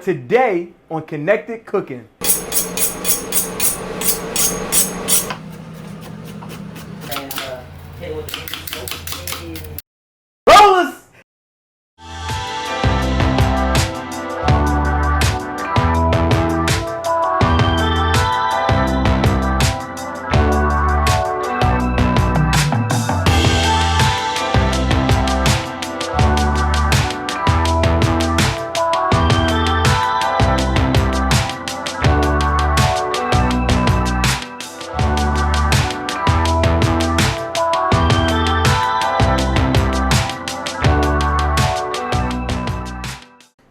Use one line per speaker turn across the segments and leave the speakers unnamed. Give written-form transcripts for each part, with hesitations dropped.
Today on Connected Cooking. Rollers!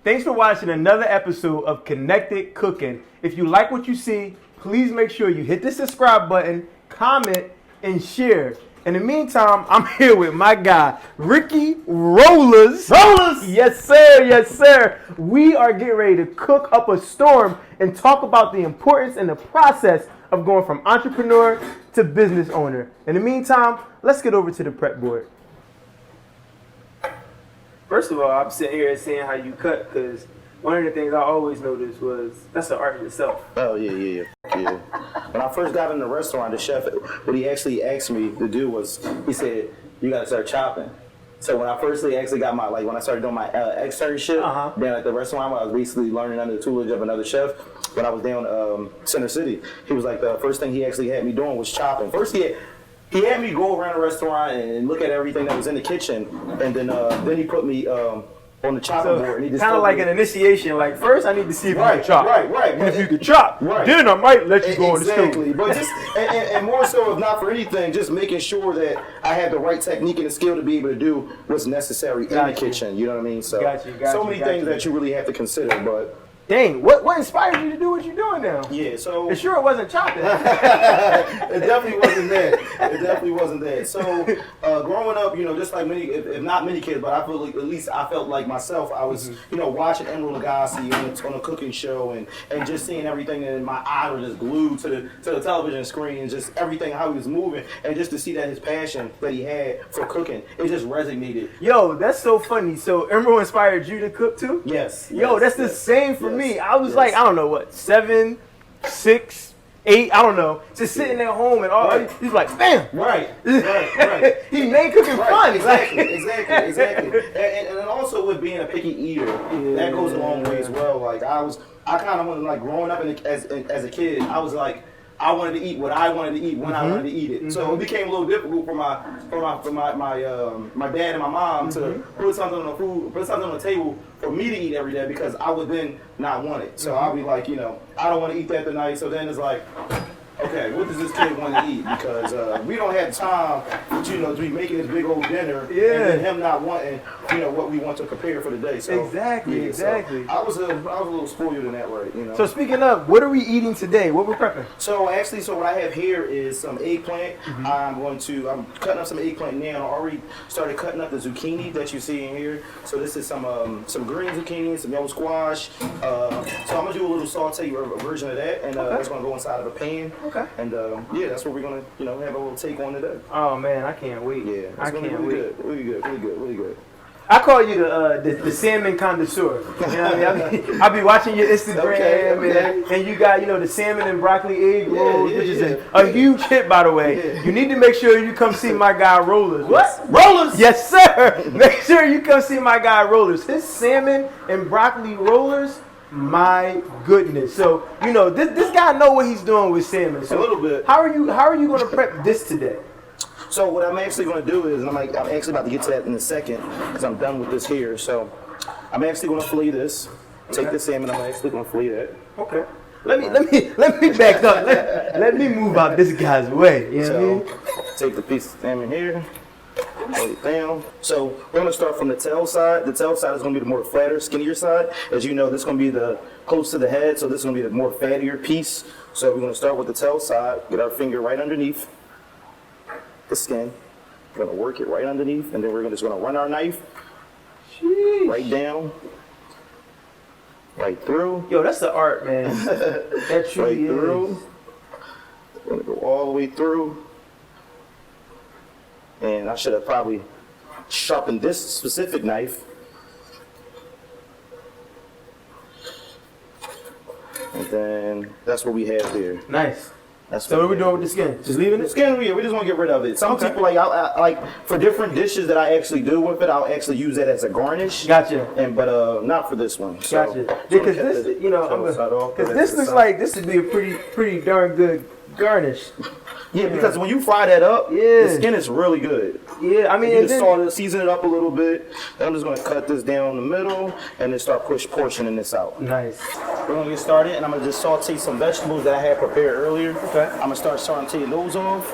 Thanks for watching another episode of Connected Cooking. If you like what you see, please make sure you hit the subscribe button, comment, and share. In the meantime, I'm here with my guy, Ricky Rollers. Rollers! Yes, sir. Yes, sir. We are getting ready to cook up a storm and talk about the importance and the process of going from entrepreneur to business owner. In the meantime, let's get over to the prep board. First of all, I'm sitting here seeing how you cut, because one of the things I always noticed was that's the art in itself.
Oh, yeah. When I first got in the restaurant, the chef, what he actually asked me to do was, he said, you got to start chopping. So when I first actually got my, when I started doing my externship, then at the restaurant, I was basically learning under the tutelage of another chef. When I was down Center City, he was like, the first thing he actually had me doing was chopping. First, he had me go around the restaurant and look at everything that was in the kitchen, and then he put me on the chopping board. And he just
kind of like an initiation. Like, first I need to see if you can chop.
Right.
And if you can chop, then I might let you go on the stove.
Exactly. But just and more so, if not for anything, just making sure that I had the right technique and the skill to be able to do what's necessary in the kitchen. You know what I mean? So so many things that you really have to consider, but.
Dang, what inspired you to do what you're doing now?
Yeah, so...
And sure it wasn't chopping.
It definitely wasn't that. So, growing up, just like many, if not many kids, but I feel like, at least I felt like myself, I was, watching Emeril Lagasse on a cooking show and just seeing everything, and my eyes were just glued to the television screen, and just everything, how he was moving, and just to see that his passion that he had for cooking, it just resonated.
Yo, that's so funny. So, Emeril inspired you to cook too?
Yes.
Yo, that's the same for me. I was like, I don't know what, 7, 6, 8, I don't know, just sitting at home and all. He's like, bam. Right. He made cooking fun.
Exactly. And also with being a picky eater, that goes a long way as well. Like I kind of wanted, like, growing up as a kid, I was like, I wanted to eat what I wanted to eat when I wanted to eat it. So it became a little difficult for my dad and my mom to put something on the table for me to eat every day, because I would then not want it. So I'll be like, I don't want to eat that tonight. So then it's like, okay, what does this kid want to eat? Because we don't have time, to be making this big old dinner, and then him not wanting, what we want to prepare for the day. So
exactly.
So I was a little spoiled in that way,
So speaking of, what are we eating today? What we're prepping?
So what I have here is some eggplant. I'm cutting up some eggplant now. I already started cutting up the zucchini that you see in here. So this is some green zucchini, some yellow squash. So I'm gonna do a little saute version of that, and that's gonna go inside of a pan. Okay. And that's what we're gonna have a little take on today.
Oh man, I can't wait.
Yeah, it's gonna be really good.
I call you the salmon connoisseur. You know what I mean? I'll be watching your Instagram, and you got the salmon and broccoli egg rolls, which is a huge hit, by the way. You need to make sure you come see my guy Rollers. What? Rollers? Yes, sir. Make sure you come see my guy Rollers. His salmon and broccoli rollers. My goodness. So, this guy know what he's doing with salmon. So
a little bit.
How are you going to prep this today?
So what I'm actually going to do is, I'm actually about to get to that in a second, because I'm done with this here. So I'm actually going to fillet this. Take the salmon. I'm actually going to fillet that.
Okay. Let me back up. Let me move out this guy's way. You know what I mean?
Take the piece of salmon here. Lay it down. So we're going to start from the tail side. The tail side is going to be the more flatter, skinnier side. As you know, this is going to be the close to the head, so this is going to be the more fattier piece. So we're going to start with the tail side. Get our finger right underneath the skin. We're going to work it right underneath, and then we're just going to run our knife right down, right through.
Yo, that's the art, man. That truly
right through. We're going to go all the way through. And I should have probably sharpened this specific knife then that's what we have there.
Nice.
That's
So what are we doing with the skin? Just leaving
The
it?
skin, yeah, we just want to get rid of it. Some people I like for different dishes that I actually do with it. I'll actually use that as a garnish.
Gotcha.
But not for this one. So,
Gotcha. Because this, you know, because this looks like this would be a pretty darn good garnish.
Yeah, because when you fry that up, the skin is really good.
Yeah, I mean,
you just season it up a little bit. Then I'm just gonna cut this down the middle and then start portioning this out.
Nice.
We're gonna get started, and I'm gonna just saute some vegetables that I had prepared earlier.
Okay.
I'm gonna start sauteing those off,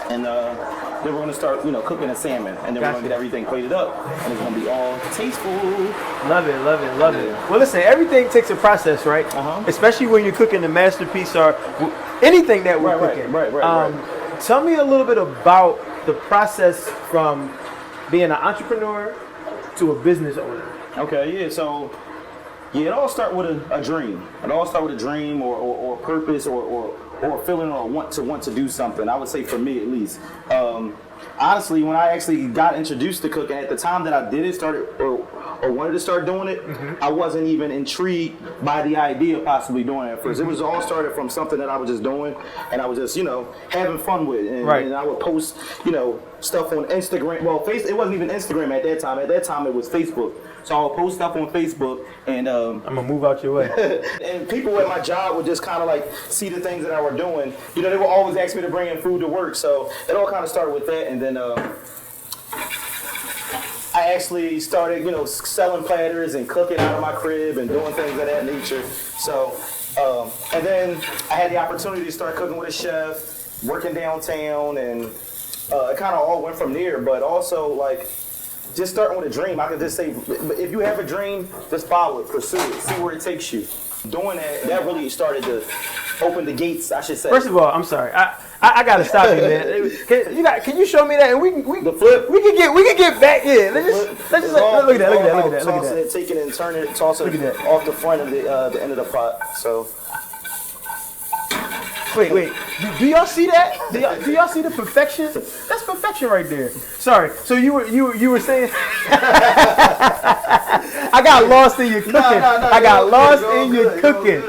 and then we're gonna start, cooking the salmon, and then we're gonna get everything plated up, and it's gonna be all tasteful.
Love it, love it, love it. Well, listen, everything takes a process, right? Especially when you're cooking the masterpiece or anything that we're cooking.
Right.
Tell me a little bit about the process from being an entrepreneur to a business owner.
Okay, yeah, so it all starts with a dream. It all starts with a dream or purpose or a feeling or want to do something. I would say for me at least. Honestly, when I actually got introduced to cooking, at the time that I did it, or wanted to start doing it, I wasn't even intrigued by the idea of possibly doing it at first. It was all started from something that I was just doing, and I was just, having fun with it. And I would post, stuff on Instagram. Well, it wasn't even Instagram at that time. At that time, it was Facebook. So I would post stuff on Facebook, and
I'm gonna move out your way.
and people at my job would just kind of like see the things that I were doing. They would always ask me to bring in food to work. So it all kind of started with that, and then I actually started, selling platters and cooking out of my crib and doing things of that nature. So, and then I had the opportunity to start cooking with a chef, working downtown, and it kind of all went from there. But also, like, just starting with a dream, I could just say, if you have a dream, just follow it, pursue it, see where it takes you. Doing that really started to open the gates, I should say.
First of all, I'm sorry. I gotta stop you, man. Can you show me that? And we
the flip.
We can get back in. Let's just look at that.
Toss it, take it and turn it, toss it off the front of the end of the pot. So.
Wait. Do y'all see that? Do y'all see the perfection? That's perfection right there. Sorry. So you were saying I got lost in your cooking. I got lost in your cooking.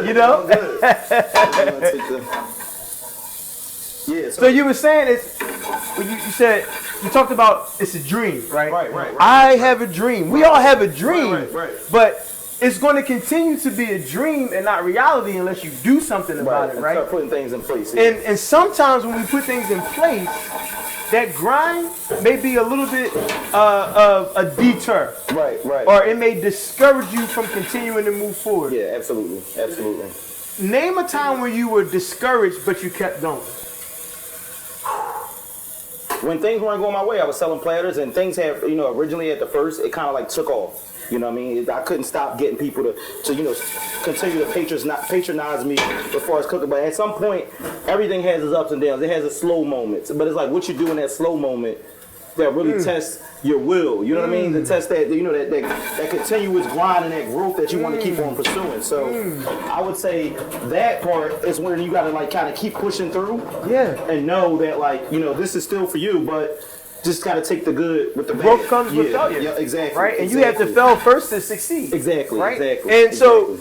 Yeah.
So you were saying you said you talked about it's a dream, right?
Right.
I have a dream. We all have a dream.
Right.
But it's going to continue to be a dream and not reality unless you do something about it, right?
Start putting things in place.
Yeah. And sometimes when we put things in place, that grind may be a little bit of a deter.
Right.
Or it may discourage you from continuing to move forward.
Yeah, absolutely.
Name a time where you were discouraged but you kept going.
When things weren't going my way, I was selling platters, and things had, originally at the first, it kind of like took off. You know what I mean? I couldn't stop getting people to continue to patronize me as far as cooking. But at some point, everything has its ups and downs. It has its slow moments. But it's like what you do in that slow moment that really tests your will. You know what I mean? To test that, that continuous grind and that growth that you want to keep on pursuing. So I would say that part is when you got to like kind of keep pushing through.
Yeah.
And know that this is still for you, but just got to take the good with the bad.
Growth comes with failure.
Yeah, exactly.
Right? And you have to fail first to succeed.
Exactly.
Right?
Exactly.
And so,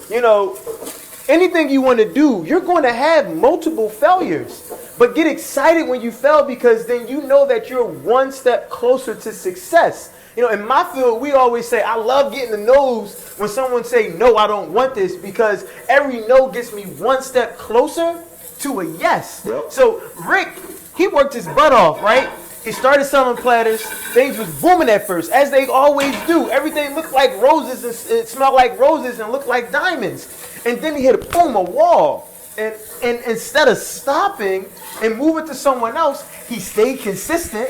anything you want to do, you're going to have multiple failures. But get excited when you fail because then you know that you're one step closer to success. In my field, we always say, I love getting the no's when someone say, no, I don't want this, because every no gets me one step closer to a yes. Yep. So Rick, he worked his butt off, right? He started selling platters. Things was booming at first, as they always do. Everything looked like roses, and it smelled like roses and looked like diamonds. And then he hit a wall. And instead of stopping and moving to someone else, he stayed consistent.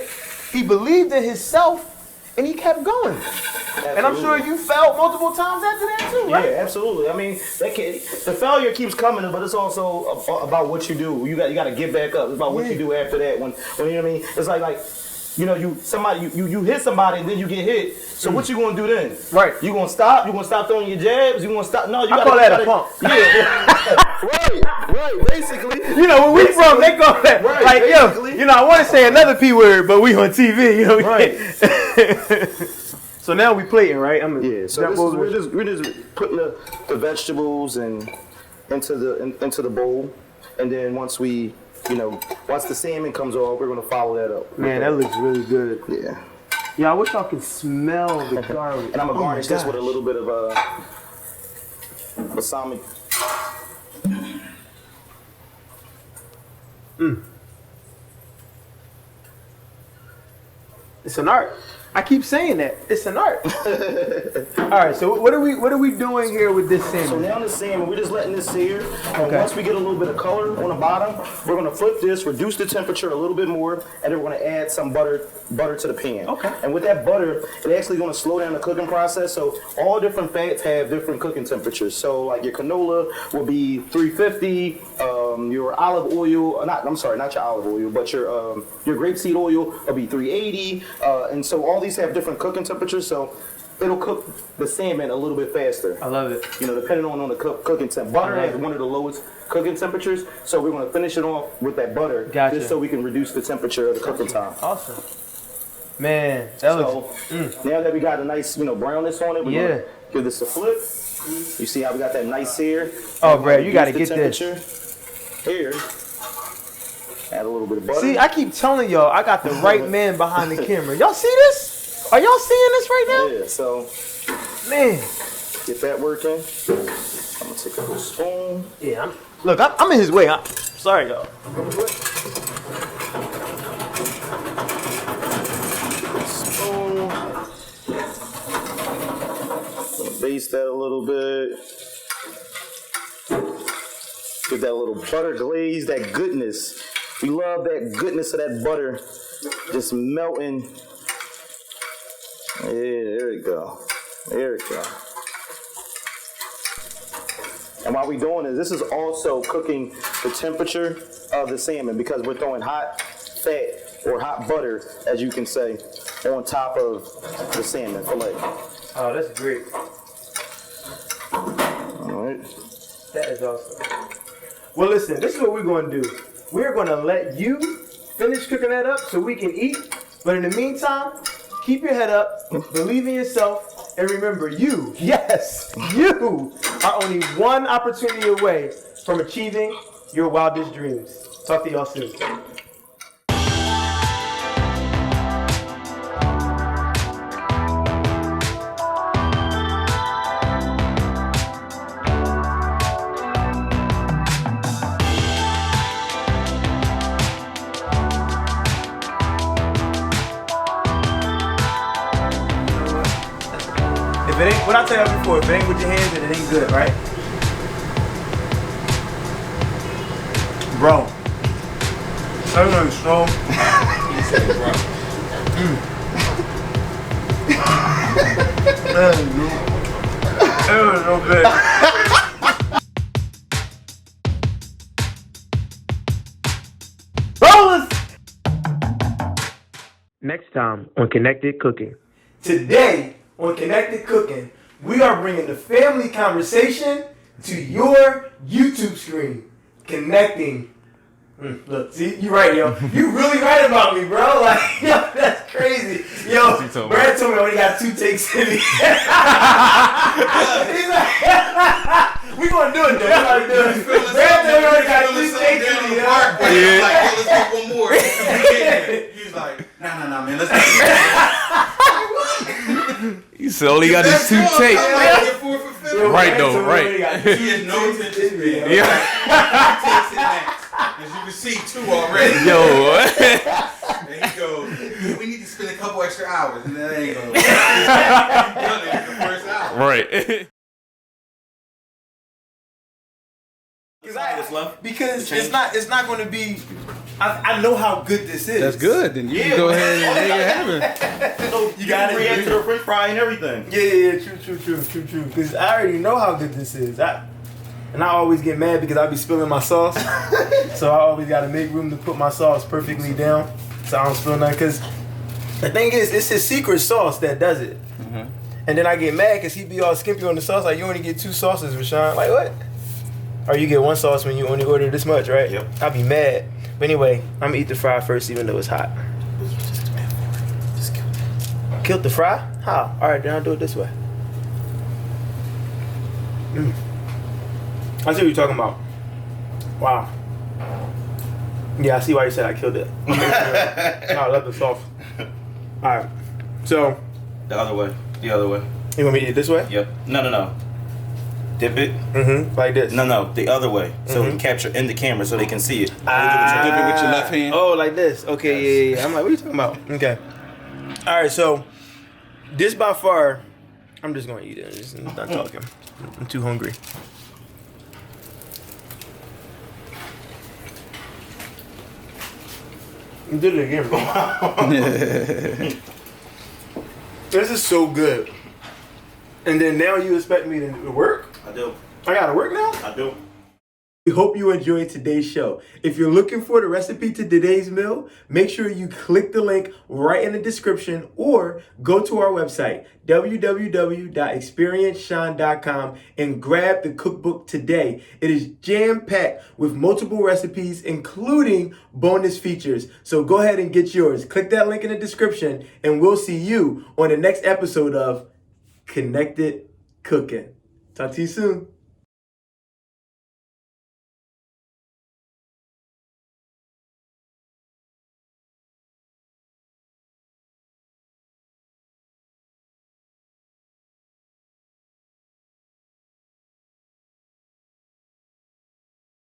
He believed in himself, and he kept going. Absolutely. And I'm sure you failed multiple times after that too, right?
Yeah, absolutely. I mean, the failure keeps coming, but it's also about what you do. You got to get back up. It's about what you do after that. When you know what I mean? It's like you hit somebody and then you get hit. So what you gonna do then?
Right.
You gonna stop? You gonna stop throwing your jabs? You gonna stop? No, you
I call that a pump.
Yeah. right. Basically.
Where we from, they call that.
Right.
Like,
basically.
I want to say another P word, but we on TV.
Right.
So now we plating, right?
So we're just putting the vegetables and into the bowl, and then once we, once the salmon comes off, we're gonna follow that up.
Man, that looks really good.
Yeah.
Yeah, I wish y'all could smell the garlic.
And I'm gonna garnish this with a little bit of balsamic.
It's an art. I keep saying that. It's an art. All right, so what are we doing here with this salmon?
So now the salmon, we're just letting this sear. And once we get a little bit of color on the bottom, we're gonna flip this, reduce the temperature a little bit more, and then we're gonna add some butter to the pan.
Okay.
And with that butter, it's actually gonna slow down the cooking process. So all different fats have different cooking temperatures. So like your canola will be 350. Your olive oil, not your olive oil, but your grapeseed oil will be 380. And so all these have different cooking temperatures, so it'll cook the salmon a little bit faster.
I love it.
Depending on the cooking temp. Butter has one of the lowest cooking temperatures, so we're going to finish it off with that butter, just so we can reduce the temperature of the cooking time.
Awesome. Man, that looks...
Now that we got a nice, brownness on it, we're going to give this a flip. You see how we got that nice sear?
Oh, Brad, you got to get this.
Here. Add a little bit of butter.
See, I keep telling y'all, I got the right man behind the camera. Y'all see this? Are y'all seeing this right now?
Yeah, so...
Man.
Get that working. I'm going to take a little spoon.
Yeah, I'm in his way. Sorry, y'all.
Spoon. Baste that a little bit. Give that little butter glaze, that goodness. We love that goodness of that butter just melting. Yeah, there we go. There we go. And while we're doing this is also cooking the temperature of the salmon because we're throwing hot fat or hot butter, as you can say, on top of the salmon fillet.
Oh, that's great.
All right.
That is awesome. Well, listen, this is what we're going to do. We're going to let you finish cooking that up so we can eat. But in the meantime, keep your head up, believe in yourself, and remember, you are only one opportunity away from achieving your wildest dreams. Talk to y'all soon. If it ain't, what I tell you before, if it ain't with your hands, then it ain't good, right? Bro. Salmon is so... He said, bro. It was so good. Rollers! Next time on Connected Cooking. Today on Connected Cooking, we are bringing the family conversation to your YouTube screen. Connecting. Look, see, you right, yo. You really right about me, bro. Like, yo, that's crazy. Yo, Brad told me I only got 2 takes in me. He's like, we gonna do it, though. We gonna do it. Brad told me I only got 2 takes in me.
He's like, let's get one more. He's like, nah, man, let's get
He said only got his 2 takes. Right though, right.
He has no attention span.
Yeah.
Takes it max. As you can see, 2 already.
Yo.
And he goes, we need to spend a couple extra hours. And that ain't gonna work. He's done it in the first hour.
Right.
Because it's not going to be. I know how good this is.
That's good. Then you can go ahead and make it happen.
You got to react to the French fry and everything.
Yeah. True. Because I already know how good this is. And I always get mad because I be spilling my sauce. So I always got to make room to put my sauce perfectly down so I don't spill nothing. Because the thing is, it's his secret sauce that does it. Mm-hmm. And then I get mad because he be all skimpy on the sauce. Like, you only get 2 sauces, Rashon. Like, what? Or you get 1 sauce when you only order this much, right?
Yep.
I'll be mad. But anyway, I'm gonna eat the fry first, even though it's hot. Just kill it. Killed the fry? How? All right, then I'll do it this way. I see what you're talking about. Wow. Yeah, I see why you said I killed it. I love the sauce. All right. So.
The other way. The other way.
You want me to eat it this way?
Yep. No. Dip it.
Like this.
No. The other way. So we can capture in the camera so they can see it.
Dip it with your left hand.
Oh, like this. Okay, yeah. I'm like, what are you talking about? Okay. All right, so this by far, I'm just gonna eat it. I'm not talking. I'm too hungry. You did it again, bro. This is so good. And then now you expect me to work?
I do.
I gotta work now?
I do.
We hope you enjoyed today's show. If you're looking for the recipe to today's meal, make sure you click the link right in the description or go to our website, www.experienceshon.com, and grab the cookbook today. It is jam-packed with multiple recipes, including bonus features. So go ahead and get yours. Click that link in the description, and we'll see you on the next episode of Connected Cooking. Talk to you soon.